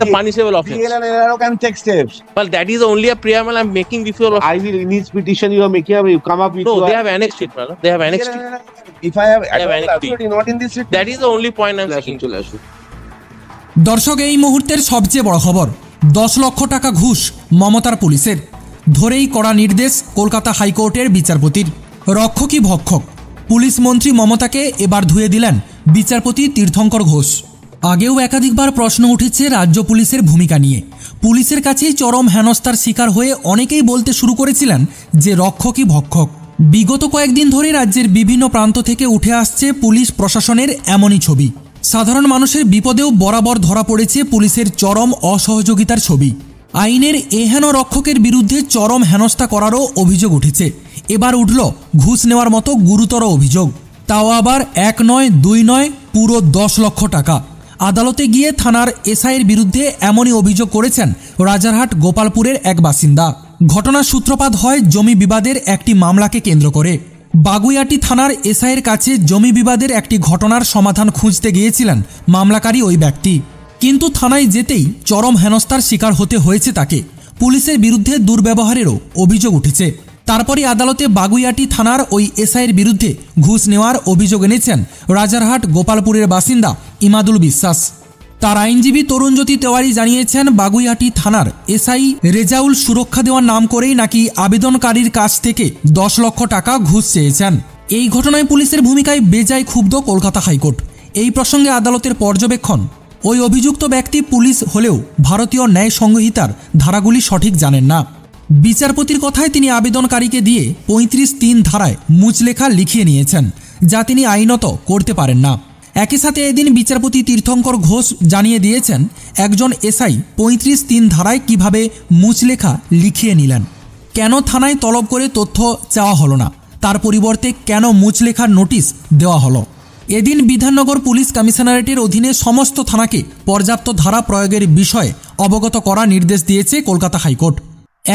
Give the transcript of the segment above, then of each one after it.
The punishable offense. DL and LRO can take steps. Well, that is only a preamble I'm making before. I will, in each petition you are making, you come up with. No, they have annexed it, brother. They have annexed it. If I have annexed authority, not in this. That is the only point I'm saying. দর্শক, এই মুহূর্তের সবচেয়ে বড় খবর, 10 লক্ষ টাকা ঘুষ মমতার পুলিশের, ধরেই কড়া নির্দেশ কলকাতা হাইকোর্টের বিচারপতির। রক্ষকই ভক্ষক, পুলিশ মন্ত্রী মমতাকে এবার ধুয়ে দিলেন বিচারপতি তীর্থঙ্কর ঘোষ। আগেও একাধিকবার প্রশ্ন উঠেছে রাজ্য পুলিশের ভূমিকা নিয়ে। পুলিশের কাছেই চরম হেনস্থার শিকার হয়ে অনেকেই বলতে শুরু করেছিলেন যে রক্ষকই ভক্ষক। বিগত কয়েকদিন ধরে রাজ্যের বিভিন্ন প্রান্ত থেকে উঠে আসছে পুলিশ প্রশাসনের এমনই ছবি। সাধারণ মানুষের বিপদেও বরাবর ধরা পড়েছে পুলিশের চরম অসহযোগিতার ছবি। আইনের এহেন রক্ষকের বিরুদ্ধে চরম হেনস্থা করারও অভিযোগ উঠেছে। এবার উঠল ঘুষ নেওয়ার মতো গুরুতর অভিযোগ, তাও আবার 1 নয় 2 নয়, পুরো 10 লক্ষ টাকা। আদালতে গিয়ে থানার এসআইয়ের বিরুদ্ধে এমনই অভিযোগ করেছেন রাজারহাট গোপালপুরের এক বাসিন্দা। ঘটনার সূত্রপাত হয় জমি বিবাদের একটি মামলাকে কেন্দ্র করে। বাগুইআটি থানার এসআইয়ের কাছে জমি বিবাদের একটি ঘটনার সমাধান খুঁজতে গিয়েছিলেন মামলাকারী ওই ব্যক্তি, কিন্তু থানায় যেতেই চরম হেনস্থার শিকার হতে হয়েছে তাকে। পুলিশের বিরুদ্ধে দুর্ব্যবহারেরও অভিযোগ উঠেছে। তারপরে আদালতে বাগুইআটি থানার ওই এসআইয়ের বিরুদ্ধে ঘুষ নেওয়ার অভিযোগ এনেছেন রাজারহাট গোপালপুরের বাসিন্দা ইমাদুল বিশ্বাস। তার আইনজীবী তরুণজ্যোতি তেওয়ারি জানিয়েছেন, বাগুইআটি থানার এসআই রেজাউল সুরক্ষা দেওয়ার নাম করেই নাকি আবেদনকারীর কাছ থেকে 10 লক্ষ টাকা ঘুষ চেয়েছেন। এই ঘটনায় পুলিশের ভূমিকায় বেজায় ক্ষুব্ধ কলকাতা হাইকোর্ট। এই প্রসঙ্গে আদালতের পর্যবেক্ষণ, ওই অভিযুক্ত ব্যক্তি পুলিশ হলেও ভারতীয় ন্যায় সংহিতার ধারাগুলি সঠিক জানেন না। বিচারপতির কথায় তিনি আবেদনকারীকে দিয়ে 35(3) ধারায় মুচলেখা লিখিয়ে নিয়েছেন, যা তিনি আইনত করতে পারেন না। একই সাথে এদিন বিচারপতি তীর্থঙ্কর ঘোষ জানিয়ে দিয়েছেন, একজন এসআই 35(3) ধারায় কিভাবে মুচলেখা লিখিয়ে নিলেন, কেন থানায় তলব করে তথ্য চাওয়া হলো না, তার পরিবর্তে কেন মুচলেখার নোটিশ দেওয়া হলো। এদিন বিধাননগর পুলিশ কমিশনারেটের অধীনে সমস্ত থানাকে পর্যাপ্ত ধারা প্রয়োগের বিষয়ে অবগত করার নির্দেশ দিয়েছে কলকাতা হাইকোর্ট।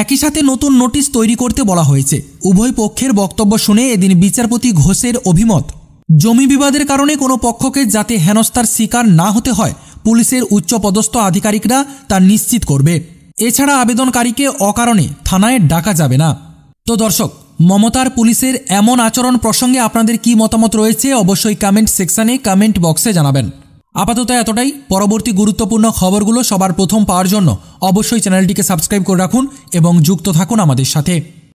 একই সাথে নতুন নোটিশ তৈরি করতে বলা হয়েছে। উভয় পক্ষের বক্তব্য শুনে এদিন বিচারপতি ঘোষের অভিমত, জমি বিবাদের কারণে কোনো পক্ষকে যাতে হেনস্থার শিকার না হতে হয়, পুলিশের উচ্চপদস্থ আধিকারিকরা তা নিশ্চিত করবে। এছাড়া আবেদনকারীকে অকারণে থানায় ডাকা যাবে না। তো দর্শক, মমতার পুলিশের এমন আচরণ প্রসঙ্গে আপনাদের কি মতামত রয়েছে অবশ্যই কমেন্ট সেকশনে, কমেন্ট বক্সে জানাবেন। আপাতত এতটাই। পরবর্তী গুরুত্বপূর্ণ খবরগুলো সবার প্রথম পাওয়ার জন্য অবশ্যই চ্যানেলটিকে সাবস্ক্রাইব করে রাখুন এবং যুক্ত থাকুন আমাদের সাথে।